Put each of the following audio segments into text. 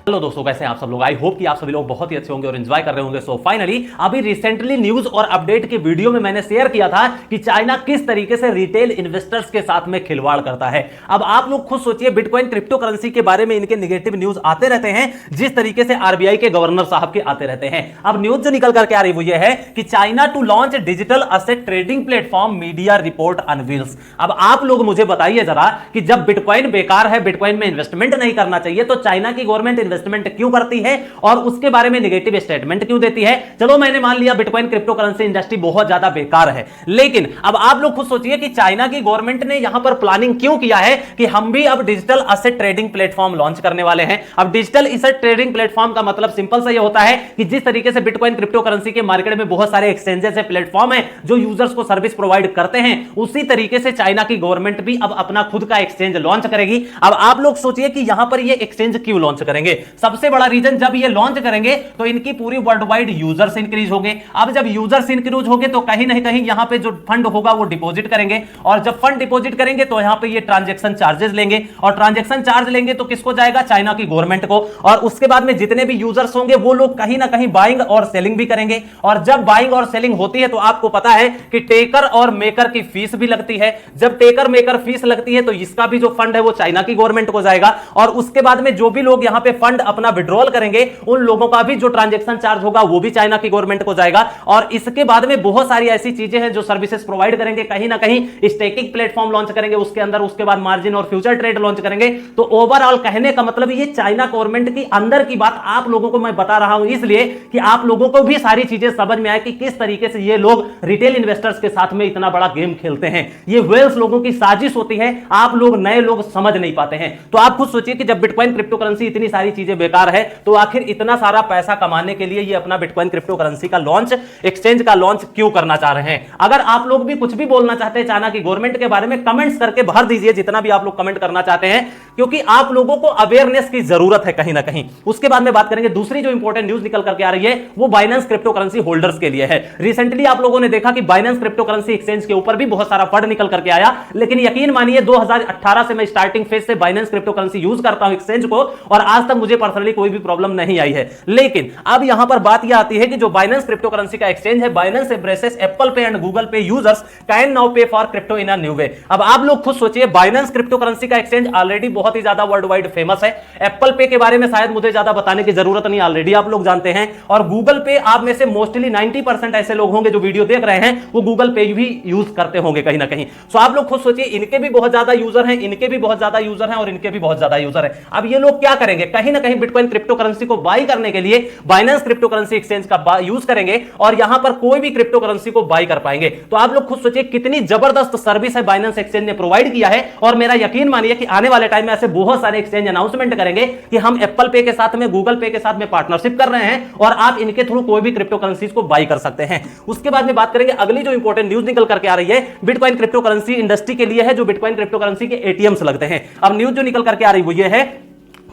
Hello दोस्तों, कैसे हैं आप सब लोग। आई होप कि आप सभी लोग बहुत ही अच्छे होंगे और एंजॉय कर रहे होंगे। सो फाइनली अभी रिसेंटली न्यूज और अपडेट की वीडियो में मैंने शेयर किया था कि चाइना किस तरीके से रिटेल इन्वेस्टर्स के साथ में खिलवाड़ करता है। अब आप लोग खुद सोचिए, बिटकॉइन क्रिप्टो करेंसी के बारे में इनके नेगेटिव न्यूज आते रहते हैं, जिस तरीके से आरबीआई के गवर्नर साहब के आते रहते हैं। अब न्यूज जो निकल करके आ रही वो ये है कि China to launch digital asset trading platform, media report unveils. अब आप लोग मुझे बताइए जरा कि जब बिटकॉइन बेकार है, बिटकॉइन में इन्वेस्टमेंट नहीं करना चाहिए, तो चाइना की गवर्नमेंट इन्वेस्टमेंट क्यों करती है और उसके बारे में नेगेटिव स्टेटमेंट क्यों देती है। चलो मैंने मान लिया बिटकॉइन क्रिप्टो करेंसी इंडस्ट्री बहुत ज्यादा बेकार है, लेकिन अब आप लोग खुद सोचिए कि चाइना की गवर्नमेंट ने यहां पर प्लानिंग क्यों किया है कि हम भी अब digital asset trading platform launch करने वाले हैं। अब डिजिटल एसेट ट्रेडिंग प्लेटफॉर्म का मतलब सिंपल सा ये होता है कि जिस तरीके से बिटकॉइन क्रिप्टो करेंसी के मार्केट में बहुत सारे एक्सचेंजेस है, प्लेटफॉर्म है जो यूजर्स को सर्विस प्रोवाइड करते हैं, उसी तरीके से चाइना की गवर्नमेंट भी अब अपना खुद का एक्सचेंज लॉन्च करेगी। अब आप लोग सोचिए कि यहां पर ये एक्सचेंज क्यों लॉन्च करेंगे। सबसे बड़ा रीजन, जब ये लॉन्च करेंगे तो इनकी पूरी वर्ल्ड वाइड यूजर्स इंक्रीज होंगे। अब जब यूजर्स इंक्रीज होंगे तो कहीं ना कहीं यहां पे जो फंड होगा वो डिपॉजिट करेंगे, और जब फंड डिपॉजिट करेंगे तो यहां पे ये ट्रांजैक्शन चार्जेस लेंगे, और ट्रांजैक्शन चार्ज लेंगे तो किसको जाएगा, चाइना की गवर्नमेंट को। और उसके बाद में जितने भी यूजर्स होंगे वो लोग कहीं ना कहीं बाइंग और सेलिंग भी करेंगे, और जब बाइंग और सेलिंग होती है तो आपको पता है कि टेकर और मेकर की फीस भी लगती है। जब टेकर मेकर फीस लगती है तो इसका भी जो फंड है वो चाइना की गवर्नमेंट को जाएगा, और उसके बाद में जो भी लोग यहां पे फंड अपना विड्रॉल करेंगे उन लोगों का भी जो ट्रांजैक्शन चार्ज होगा वो भी चाइना की गवर्नमेंट को जाएगा। और इसके बाद में बहुत सारी ऐसी चीजें हैं जो सर्विसेज प्रोवाइड करेंगे, कहीं ना कहीं स्टेकिंग प्लेटफॉर्म लॉन्च करेंगे उसके अंदर, उसके बाद मार्जिन और फ्यूचर ट्रेड लॉन्च करेंगे। तो ओवरऑल कहने का मतलब ये चाइना गवर्नमेंट की अंदर की बात आप लोगों को मैं बता रहा हूं, इसलिए कि आप लोगों को भी सारी चीजें समझ में आए कि किस तरीके से ये लोग रिटेल इन्वेस्टर्स के साथ में इतना बड़ा गेम खेलते हैं। ये वेल्स लोगों की साजिश होती है, आप लोग नए लोग समझ नहीं पाते हैं। तो आप खुद सोचिए कि जब बिटकॉइन क्रिप्टो करेंसी इतनी सारी चीजें बेकार है, तो आखिर इतना सारा पैसा कमाने के लिए ये अपना बिटकॉइन क्रिप्टो करेंसी का लॉन्च, एक्सचेंज का लॉन्च क्यों करना चाह रहे हैं। अगर आप लोग भी कुछ भी बोलना चाहते हैं चाइना की गवर्नमेंट के बारे में, कमेंट्स करके भर दीजिए जितना भी आप लोग कमेंट करना चाहते हैं, क्योंकि आप लोगों को अवेयरनेस की जरूरत है कहीं ना कहीं। उसके बाद में बात करेंगे दूसरी जो इंपॉर्टेंट न्यूज निकल करके आ रही है वो बाइनेंस क्रिप्टो करेंसी होल्डर्स के लिए है। रिसेंटली आप लोगों ने देखा कि बाइनेंस क्रिप्टो करेंसी एक्सचेंज के ऊपर भी बहुत सारा फंड निकल करके आया, लेकिन यकीन मानिए 2018 से मैं स्टार्टिंग फेज से बाइनेंस क्रिप्टो करेंसी यूज करता हूं एक्सचेंज को, और आज तक मुझे पर्सनली कोई भी प्रॉब्लम नहीं आई है। लेकिन अब यहां पर बात यह आती है कि जो बाइनेंस क्रिप्टो करेंसी का एक्सचेंज है, बाइनेंस एम्ब्रेसेस एप्पल पे एंड गूगल पे यूजर्स कैन नाउ पे for crypto in a new way. अब आप लोग खुद सोचिए, बाइनेंस क्रिप्टो करेंसी का एक्सचेंज ऑलरेडी बहुत ही ज्यादा वर्ल्ड वाइड फेमस है। एप्पल पे के बारे में शायद मुझे ज्यादा बताने की जरूरत नहीं, ऑलरेडी आप लोग जानते हैं। और गूगल पे आप में से मोस्टली 90% ऐसे लोग होंगे जो वीडियो देख रहे हैं वो गूगल पे भी यूज करते होंगे कहीं ना कहीं। सो आप लोग खुद सोचिए, इनके भी बहुत ज्यादा यूजर हैं, इनके भी बहुत ज्यादा यूजर हैं, और इनके भी बहुत ज्यादा यूजर हैं। अब ये लोग क्या करेंगे, कहीं ना कहीं बिटकॉइन क्रिप्टो करेंसी को बाई करने के लिए बाइनेंस क्रिप्टो करेंसी एक्सचेंज का यूज करेंगे, और यहां पर कोई भी क्रिप्टो करेंसी को बाई कर पाएंगे। तो आप लोग खुद सोचिए कितनी जबरदस्त सर्विस है बाइनेंस एक्सचेंज ने प्रोवाइड किया है। और मेरा यकीन मानिए कि आने वाले टाइम में ऐसे बहुत सारे एक्सचेंज अनाउंसमेंट करेंगे कि हम एप्पल पे के साथ में, गूगल पे के साथ में पार्टनरशिप कर रहे हैं, और आप इनके थ्रू कोई भी क्रिप्टो करेंसी को बाई कर सकते हैं। उसके बाद में बात करेंगे अगली जो इंपॉर्टेंट न्यूज निकल करके आ रही है बिटकॉइन क्रिप्टो करेंसी इंडस्ट्री के लिए है, जो बिटकॉइन क्रिप्टो करेंसी के एटीएम्स लगते हैं। अब न्यूज जो निकल करके आ रही वो ये है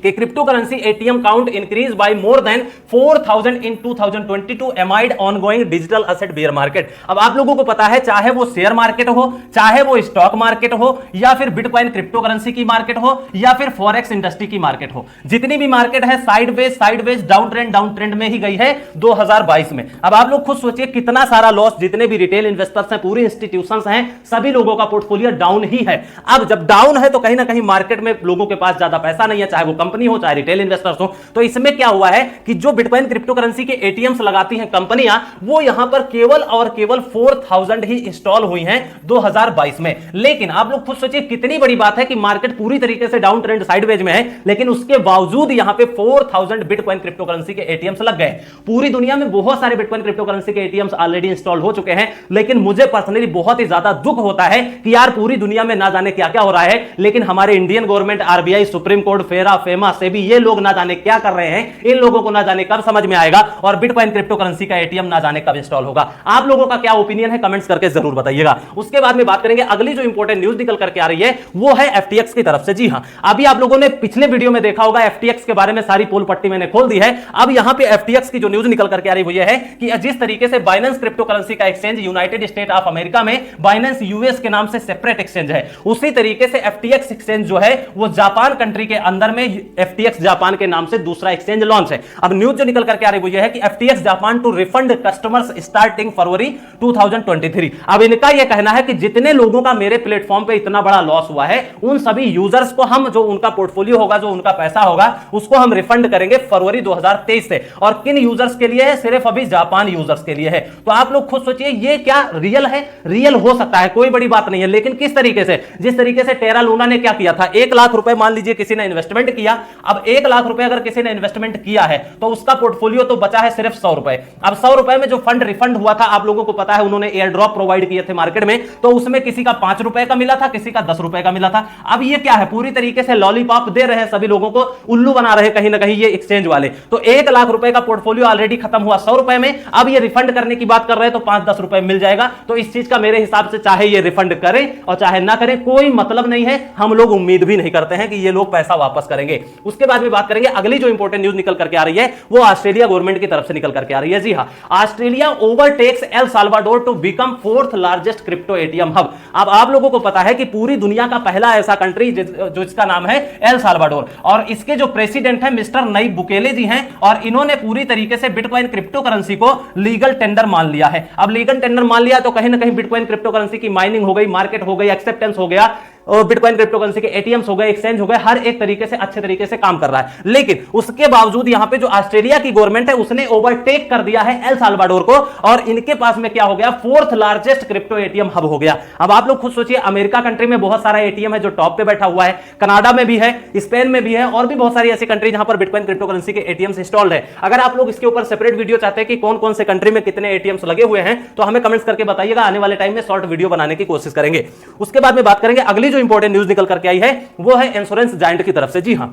कि crypto currency ATM count increase by more than 4000 in 2022 amid ongoing digital asset bear market. अब आप लोगों को पता है, चाहे वो शेयर मार्केट हो, चाहे वो स्टॉक मार्केट हो, या फिर बिटकॉइन क्रिप्टो करेंसी की मार्केट हो, या फिर फॉरेक्स इंडस्ट्री की मार्केट हो, जितनी भी मार्केट है साइडवेज डाउन ट्रेंड में ही गई है 2022 में। अब आप लोग खुद सोचिए कितना सारा लॉस, जितने भी रिटेल इन्वेस्टर्स हैं, पूरी इंस्टीट्यूशंस हैं, सभी लोगों का पोर्टफोलियो डाउन ही है। अब जब डाउन है तो कहीं ना कहीं मार्केट में लोगों के पास ज्यादा पैसा नहीं है, चाहे वो कंपनी हो चाहे रिटेल इन्वेस्टर्स हो। तो इसमें क्या हुआ है कि जो बिटकॉइन क्रिप्टो करेंसी के एटीएम्स लगाती हैं कंपनियां, वो यहां पर केवल और केवल 4000 ही इंस्टॉल हुई हैं 2022 में। लेकिन आप लोग खुद सोचिए कितनी बड़ी बात है कि मार्केट पूरी तरीके से डाउन ट्रेंड साइडवेज में है, लेकिन उसके बावजूद यहां पे 4000 बिटकॉइन क्रिप्टो करेंसी के एटीएम्स लग गए। पूरी दुनिया में बहुत सारे बिटकॉइन क्रिप्टो करेंसी के एटीएम्स ऑलरेडी इंस्टॉल हो चुके हैं, लेकिन मुझे पर्सनली बहुत ही ज्यादा दुख होता है कि यार पूरी दुनिया में ना जाने क्या क्या हो रहा है, लेकिन हमारे Indian government, RBI, supreme court, फेरा, फेमा, सेबी, ये लोग ना जाने क्या कर रहे हैं। इन लोगों को ना जाने कब समझ में आएगा और बिटकॉइन क्रिप्टो करेंसी का एटीएम ना जाने कब इंस्टॉल होगा। आप लोगों का क्या ओपिनियन है, कमेंट्स करके जरूर बताइएगा। उसके बाद में बात करेंगे अगली जो इंपॉर्टेंट न्यूज निकल करके आ रही है वो है एफटीएक्स की तरफ से। जी हां, अभी आप लोगों ने पिछले वीडियो में देखा होगा, एफटीएक्स के बारे में सारी पोल पट्टी मैंने खोल दी है। अब यहां पे एफटीएक्स की जो न्यूज निकल करके आ रही है वो ये है कि जिस तरीके से बाइनेंस क्रिप्टो करेंसी का exchange United state of America में बाइनेंस यूएस के नाम से सेपरेट एक्सचेंज है, उसी तरीके से एफटीएक्स एक्सचेंज जो है वो जापान कंट्री के अंदर में FTX जापान के नाम से दूसरा एक्सचेंज लॉन्च है। अब न्यूज जो निकल करके आ रही वो यह है कि FTX Japan to refund customers starting February 2023। अब इनका यह कहना है कि जितने लोगों का मेरे प्लेटफॉर्म पे इतना बड़ा लॉस हुआ है उन सभी यूजर्स को हम, जो उनका पोर्टफोलियो होगा, जो उनका पैसा होगा, उसको हम रिफंड करेंगे फरवरी 2023 से। और किन यूजर्स के लिए है? सिर्फ अभी जापान यूजर्स के लिए है। तो आप लोग खुद सोचिए ये क्या रियल है? रियल हो सकता है, कोई बड़ी बात नहीं है, लेकिन किस तरीके से? जिस तरीके से टेरा लूना ने क्या किया था, 1 लाख रुपए मान लीजिए किसी ने इन्वेस्टमेंट किया। अब 1 लाख रुपए अगर किसी ने इन्वेस्टमेंट किया है तो उसका पोर्टफोलियो तो बचा है सिर्फ 100 रुपए। अब 100 रुपए में जो फंड रिफंड हुआ था, आप लोगों को पता है उन्होंने एयर ड्रॉप प्रोवाइड किए थे मार्केट में, तो उसमें किसी का 5 रुपए का मिला था, किसी का 10 रुपए का मिला था। अब ये क्या है? पूरी तरीके से लॉलीपॉप दे रहे हैं, सभी लोगों को उल्लू बना रहे हैं कहीं ना कहीं ये एक्सचेंज वाले। तो 1 लाख रुपए का पोर्टफोलियो ऑलरेडी खत्म हुआ 100 रुपए में, अब ये रिफंड करने की बात कर रहे हैं तो 5-10 रुपए मिल जाएगा। तो इस चीज का मेरे हिसाब से चाहे ये रिफंड करें और चाहे ना करें कोई मतलब नहीं है, हम लोग उम्मीद भी नहीं करते हैं कि ये लोग पैसा वापस करेंगे। उसके बाद में बात करेंगे, अगली जो इंपॉर्टेंट न्यूज निकल करके आ रही है वो ऑस्ट्रेलिया गवर्नमेंट की तरफ से निकल करके आ रही है। जी हां, Australia overtakes El Salvador to become 4th largest crypto ATM hub. अब आप लोगों को पता है कि पूरी दुनिया का पहला ऐसा कंट्री जो इसका नाम है एल साल्वाडोर, और इसके जो प्रेसिडेंट है मिस्टर नईब बुकेले जी हैं, और इन्होंने पूरी तरीके से बिटकॉइन क्रिप्टो करेंसी को लीगल टेंडर मान लिया है। अब लीगल टेंडर मान लिया तो कहीं ना कहीं बिटकॉइन क्रिप्टो करेंसी की माइनिंग हो गई, मार्केट हो गई, एक्सेप्टेंस हो गया, और बिटकॉइन क्रिप्टो करेंसी के एटीएम्स हो गए, एक्सचेंज हो गए, हर एक तरीके से अच्छे तरीके से काम कर रहा है। लेकिन उसके बावजूद यहां पे जो ऑस्ट्रेलिया की गवर्नमेंट है उसने ओवरटेक कर दिया है एल साल्वाडोर को, और इनके पास में क्या हो गया? 4th largest crypto ATM hub हो गया। अब आप लोग खुद सोचिए, अमेरिका कंट्री में बहुत सारा एटीएम है जो टॉप पे बैठा हुआ है, कनाडा में भी है, स्पेन में भी है, और भी बहुत सारी ऐसी कंट्री जहां पर बिटकॉइन क्रिप्टो करेंसी के एटीएम्स इंस्टॉल्ड है। अगर आप लोग इसके ऊपर सेपरेट वीडियो चाहते हैं कि कौन कौन से कंट्री में कितने एटीएम्स लगे हुए हैं तो हमें कमेंट्स करके बताइएगा, आने वाले टाइम में शॉर्ट वीडियो बनाने की कोशिश करेंगे। उसके बाद में बात करेंगे, अगली जो इंपॉर्टेंट न्यूज निकल करके आई है वो है इंश्योरेंस जायंट की तरफ से। जी हां,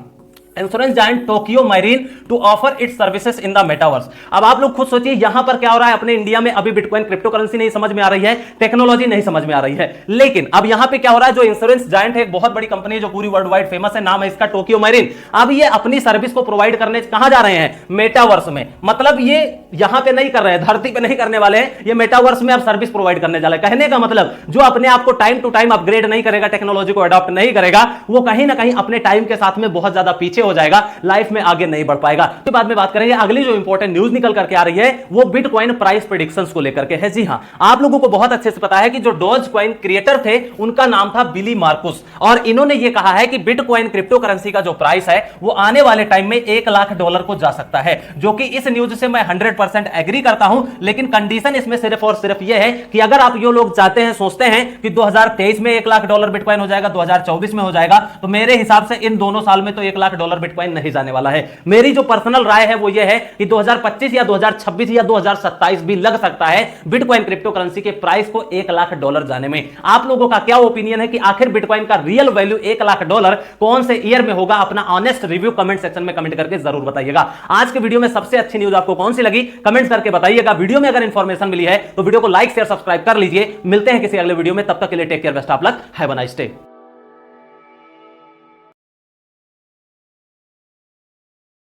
insurance giant Tokyo Marine to offer its services in the metaverse. अब आप लोग खुद सोचिए यहां पर क्या हो रहा है, अपने इंडिया में अभी बिटकॉइन क्रिप्टो करेंसी नहीं समझ में आ रही है, टेक्नोलॉजी नहीं समझ में आ रही है, लेकिन अब यहां पे क्या हो रहा है, जो इंश्योरेंस जायंट है, एक बहुत बड़ी कंपनी है जो पूरी वर्ल्ड वाइड फेमस है, नाम है इसका टोक्यो मैरीन। अब ये अपनी सर्विस को प्रोवाइड करने कहां जा रहे हैं? मेटावर्स में। मतलब ये यहां पे नहीं कर रहे हैं, धरती पे नहीं करने वाले हैं, ये मेटावर्स में अब सर्विस प्रोवाइड करने जा रहे हैं। कहने का मतलब जो अपने आप को टाइम टू टाइम अपग्रेड नहीं करेगा, टेक्नोलॉजी को अडॉप्ट नहीं करेगा, वो कहीं ना कहीं अपने टाइम के साथ में बहुत ज्यादा पीछे हो जाएगा, लाइफ में आगे नहीं बढ़ पाएगा। तो बाद में बात करेंगे, अगली जो इंपॉर्टेंट न्यूज निकल करके आ रही है वो बिटकॉइन प्राइस प्रेडिक्शंस को लेकर के है। जी हां, आप लोगों को बहुत अच्छे से पता है कि जो डॉज कॉइन क्रिएटर थे उनका नाम था बिली मार्कुस, और इन्होंने ये कहा है कि बिटकॉइन क्रिप्टो करेंसी का जो प्राइस है वो आने वाले टाइम में $1 लाख को जा सकता है, जो कि इस न्यूज से मैं 100% एग्री करता हूं। लेकिन कंडीशन इसमें सिर्फ और सिर्फ यह है कि अगर आप ये लोग चाहते हैं, सोचते हैं कि 2023 में $1 लाख बिटकॉइन हो जाएगा, 2024 में हो जाएगा, तो मेरे हिसाब से इन दोनों साल में तो $1 लाख बिटकॉइन नहीं जाने वाला है। मेरी जो पर्सनल राय है वो ये है कि 2025 या 2026 या 2027 भी लग सकता है बिटकॉइन क्रिप्टो करेंसी के प्राइस को $1 लाख जाने में। आप लोगों का क्या ओपिनियन है कि आखिर बिटकॉइन का रियल वैल्यू $1 लाख कौन से ईयर में होगा? अपना ऑनेस्ट रिव्यू कमेंट सेक्शन में कमेंट करके जरूर बताइएगा। आज के वीडियो में सबसे अच्छी न्यूज आपको कौन सी लगी कमेंट करके बताइएगा। वीडियो में अगर इंफॉर्मेशन मिली है तो वीडियो को लाइक शेयर सब्सक्राइब कर लीजिए। मिलते हैं किसी अगले वीडियो में, तब तक के लिए take care, best of luck, have a nice day.